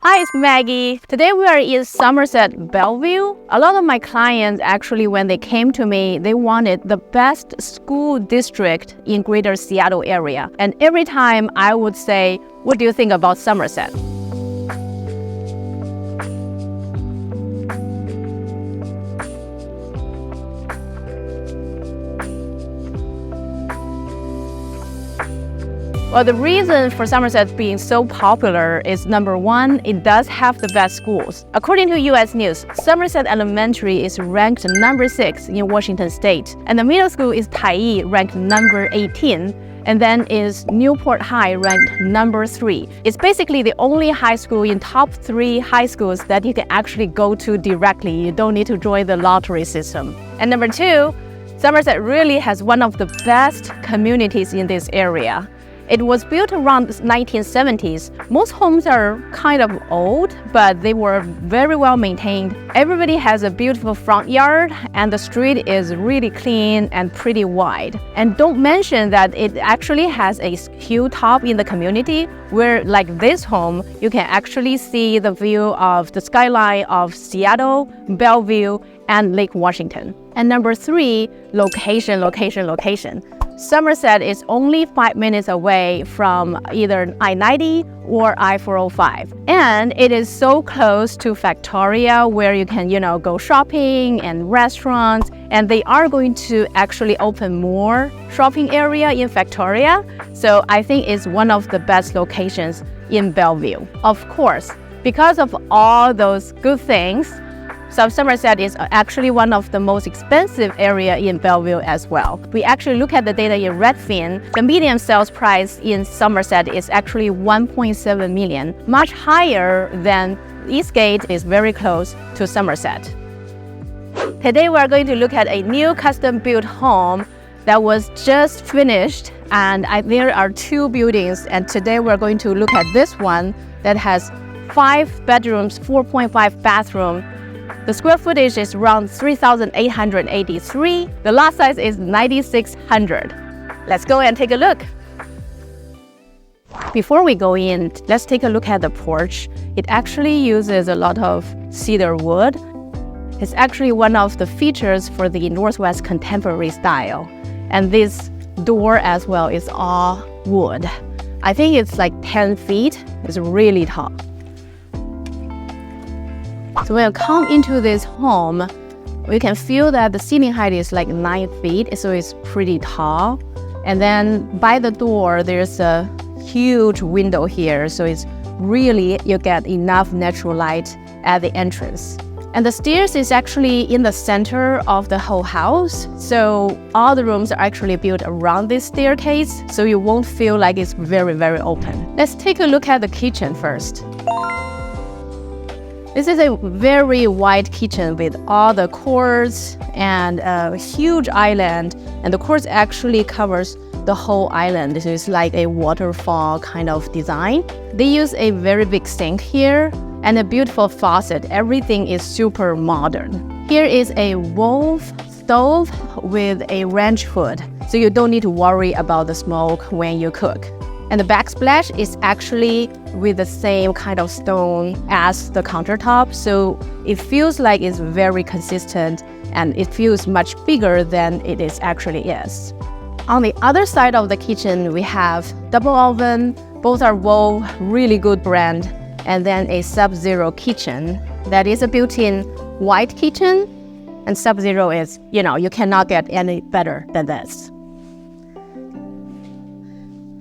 Hi, it's Maggie. Today we are in Somerset, Bellevue. A lot of my clients actually, when they came to me, they wanted the best school district in greater Seattle area. And every time I would say, what do you think about Somerset? Well, the reason for Somerset being so popular is number one, it does have the best schools. According to US News, Somerset Elementary is ranked number 6 in Washington State, and the middle school is Tyee, ranked number 18, and then is Newport High, ranked number 3. It's basically the only high school in top 3 high schools that you can actually go to directly. You don't need to join the lottery system. And number 2, Somerset really has one of the best communities in this area. It was built around the 1970s. Most homes are kind of old, but they were very well maintained. Everybody has a beautiful front yard, and the street is really clean and pretty wide. And don't mention that it actually has a hilltop in the community where, like this home, you can actually see the view of the skyline of Seattle, Bellevue, and Lake Washington. And number 3, location. Somerset is only 5 minutes away from either I-90 or I-405. And it is so close to Victoria where you can, go shopping and restaurants. And they are going to actually open more shopping area in Victoria. So I think it's one of the best locations in Bellevue. Of course, because of all those good things, so Somerset is actually one of the most expensive area in Bellevue as well. We actually look at the data in Redfin. The median sales price in Somerset is actually $1.7 million, much higher than Eastgate is very close to Somerset. Today we are going to look at a new custom-built home that was just finished, and there are 2 buildings, and today we're going to look at this one that has 5 bedrooms, 4.5 bathroom. The square footage is around 3,883. The lot size is 9,600. Let's go and take a look. Before we go in, let's take a look at the porch. It actually uses a lot of cedar wood. It's actually one of the features for the Northwest contemporary style. And this door as well is all wood. I think it's like 10 feet. It's really tall. So when you come into this home, we can feel that the ceiling height is like 9 feet, so it's pretty tall. And then by the door, there's a huge window here, so it's really, you get enough natural light at the entrance. And the stairs is actually in the center of the whole house, so all the rooms are actually built around this staircase, so you won't feel like it's very, very open. Let's take a look at the kitchen first. This is a very wide kitchen with all the cords and a huge island, and the cords actually covers the whole island. So it's like a waterfall kind of design. They use a very big sink here and a beautiful faucet. Everything is super modern. Here is a Wolf stove with a ranch hood, so you don't need to worry about the smoke when you cook. And the backsplash is actually with the same kind of stone as the countertop, so it feels like it's very consistent and it feels much bigger than it actually is. On the other side of the kitchen, we have double oven. Both are Wolf, really good brand. And then a Sub-Zero kitchen that is a built-in white kitchen. And Sub-Zero is, you cannot get any better than this.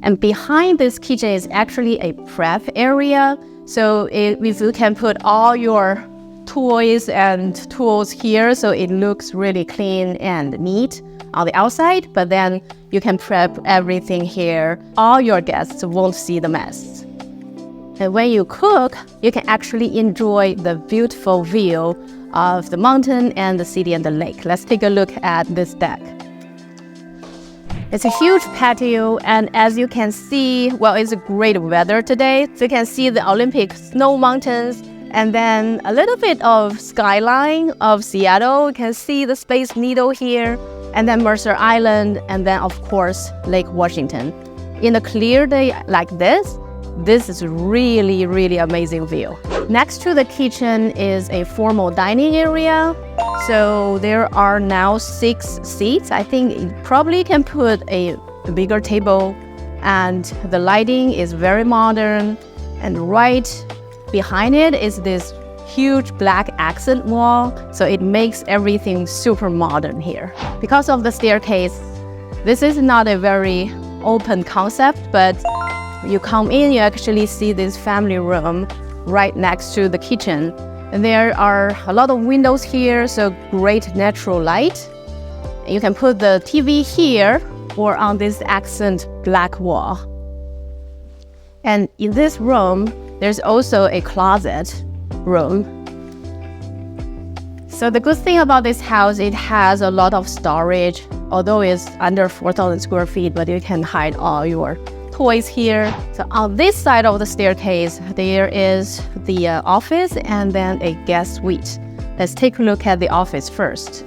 And behind this kitchen is actually a prep area. So if you can put all your toys and tools here, so it looks really clean and neat on the outside, but then you can prep everything here. All your guests won't see the mess. And when you cook, you can actually enjoy the beautiful view of the mountain and the city and the lake. Let's take a look at this deck. It's a huge patio, and as you can see, well, it's a great weather today. So you can see the Olympic snow mountains, and then a little bit of skyline of Seattle. You can see the Space Needle here, and then Mercer Island, and then of course, Lake Washington. In a clear day like this, this is really, really amazing view. Next to the kitchen is a formal dining area. So there are now 6 seats. I think you probably can put a bigger table, and the lighting is very modern. And right behind it is this huge black accent wall. So it makes everything super modern here. Because of the staircase, this is not a very open concept, but you come in, you actually see this family room right next to the kitchen. And there are a lot of windows here, so great natural light. You can put the TV here or on this accent black wall. And in this room, there's also a closet room. So the good thing about this house, it has a lot of storage, although it's under 4,000 square feet, but you can hide all your toys here. So on this side of the staircase, there is the office and then a guest suite. Let's take a look at the office first.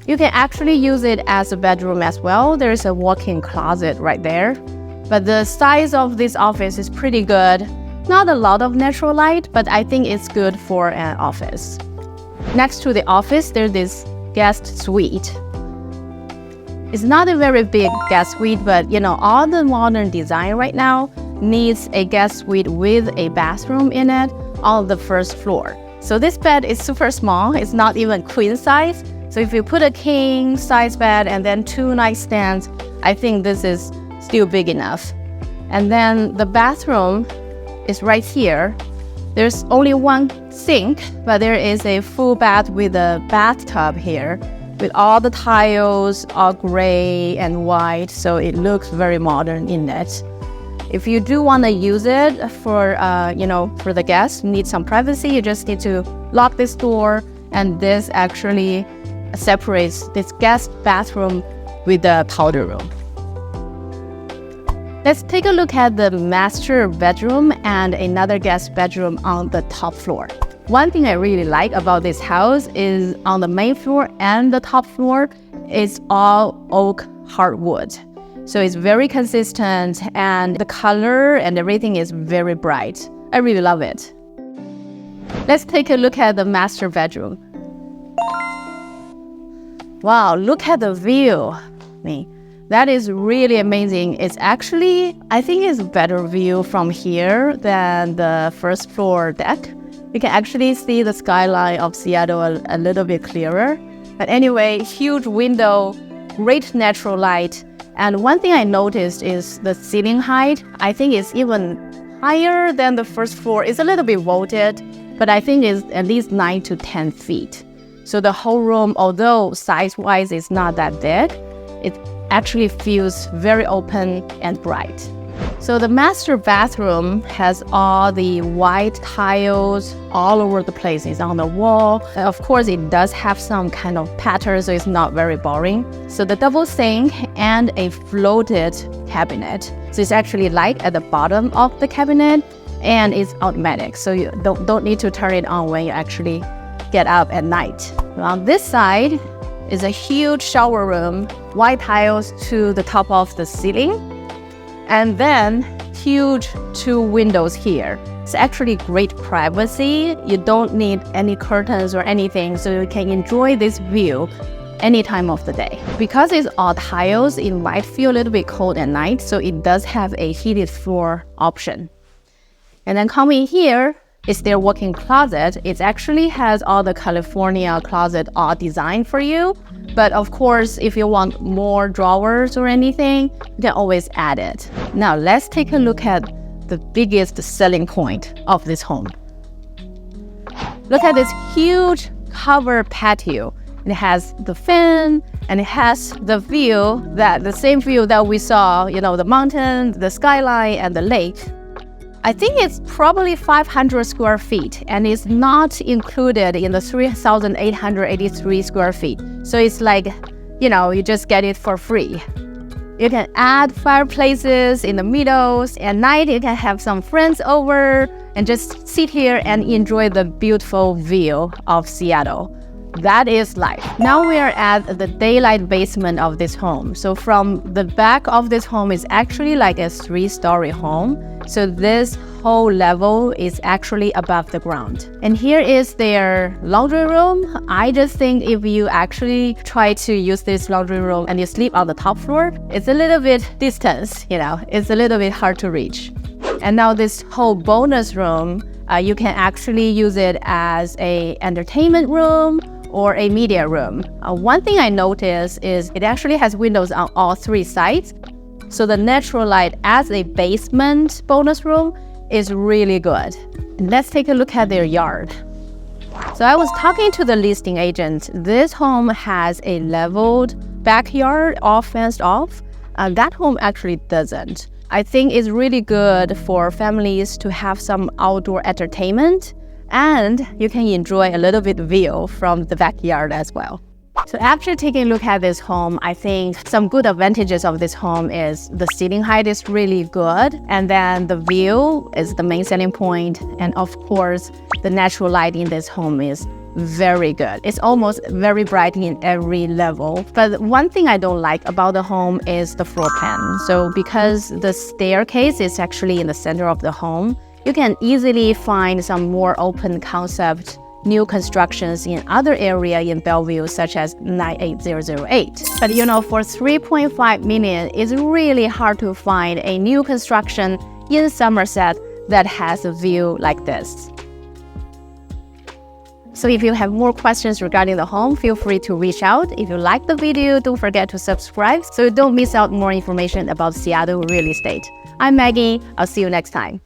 You can actually use it as a bedroom as well. There's a walk-in closet right there. But the size of this office is pretty good. Not a lot of natural light, but I think it's good for an office. Next to the office, there's this guest suite. It's not a very big guest suite, but all the modern design right now needs a guest suite with a bathroom in it on the first floor. So this bed is super small. It's not even queen size. So if you put a king size bed and then 2 nightstands, I think this is still big enough. And then the bathroom is right here. There's only 1 sink, but there is a full bath with a bathtub here, with all the tiles are gray and white, so it looks very modern in it. If you do want to use it for, for the guests, need some privacy, you just need to lock this door, and this actually separates this guest bathroom with the powder room. Let's take a look at the master bedroom and another guest bedroom on the top floor. One thing I really like about this house is on the main floor and the top floor, it's all oak hardwood. So it's very consistent and the color and everything is very bright. I really love it. Let's take a look at the master bedroom. Wow, look at the view. That is really amazing. It's actually, I think it's a better view from here than the first floor deck. You can actually see the skyline of Seattle a little bit clearer. But anyway, huge window, great natural light. And one thing I noticed is the ceiling height. I think it's even higher than the first floor. It's a little bit vaulted, but I think it's at least 9 to 10 feet. So the whole room, although size-wise it's not that big, it actually feels very open and bright. So the master bathroom has all the white tiles all over the place. It's on the wall. Of course, it does have some kind of pattern, so it's not very boring. So the double sink and a floated cabinet. So it's actually light at the bottom of the cabinet, and it's automatic. So you don't need to turn it on when you actually get up at night. On this side is a huge shower room, white tiles to the top of the ceiling, and then huge 2 windows here. It's actually great privacy. You don't need any curtains or anything, so you can enjoy this view any time of the day. Because it's all tiles, it might feel a little bit cold at night, so it does have a heated floor option. And then coming here is their walk-in closet. It actually has all the California closet all designed for you. But of course, if you want more drawers or anything, you can always add it. Now let's take a look at the biggest selling point of this home. Look at this huge covered patio. It has the fan and it has the view, the same view that we saw, the mountain, the skyline, and the lake. I think it's probably 500 square feet and it's not included in the 3,883 square feet. So it's like, you just get it for free. You can add fireplaces in the middle. At night, you can have some friends over and just sit here and enjoy the beautiful view of Seattle. That is life. Now we are at the daylight basement of this home. So from the back of this home is actually like a 3-story home. So this whole level is actually above the ground. And here is their laundry room. I just think if you actually try to use this laundry room and you sleep on the top floor, it's a little bit distance, it's a little bit hard to reach. And now this whole bonus room, you can actually use it as an entertainment room or a media room. One thing I noticed is it actually has windows on all 3 sides. So the natural light as a basement bonus room is really good. Let's take a look at their yard. So I was talking to the listing agent. This home has a leveled backyard, all fenced off. That home actually doesn't. I think it's really good for families to have some outdoor entertainment, and you can enjoy a little bit view from the backyard as well. So after taking a look at this home, I think some good advantages of this home is the ceiling height is really good, and then the view is the main selling point, and of course the natural light in this home is very good. It's almost very bright in every level. But one thing I don't like about the home is the floor plan. So because the staircase is actually in the center of the home, you can easily find some more open concept new constructions in other area in Bellevue, such as 98008. But for 3.5 million, it's really hard to find a new construction in Somerset that has a view like this. So if you have more questions regarding the home, feel free to reach out. If you like the video, don't forget to subscribe so you don't miss out more information about Seattle real estate. I'm Maggie. I'll see you next time.